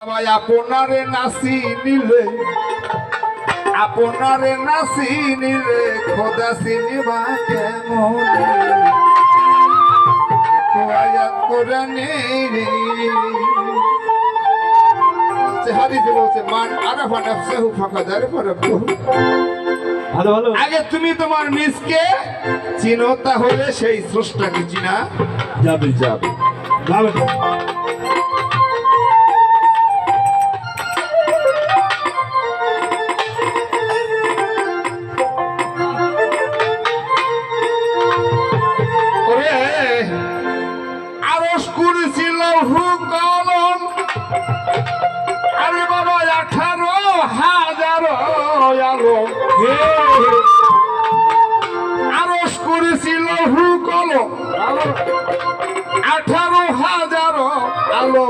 আপনারে নাসি নিলে আপনারে নাসি নিলে খোদা চিনিবা কেমন আয়াত কোরআনে হাদিসে বলছে মান আরাফা নাফসাহু ফাকাদ আরাফা রাব্বাহু। ভালো ভালো আগে তুমি তোমার নিজকে চিনো, তাহলে সেই স্রষ্টাকে চিনা যাবে যাবে যাবে। আরশ কুরসি লৌহ কলম আরে বাবা 18,000 আলো আরশ কুরসি লৌহ কলম 18,000 আলো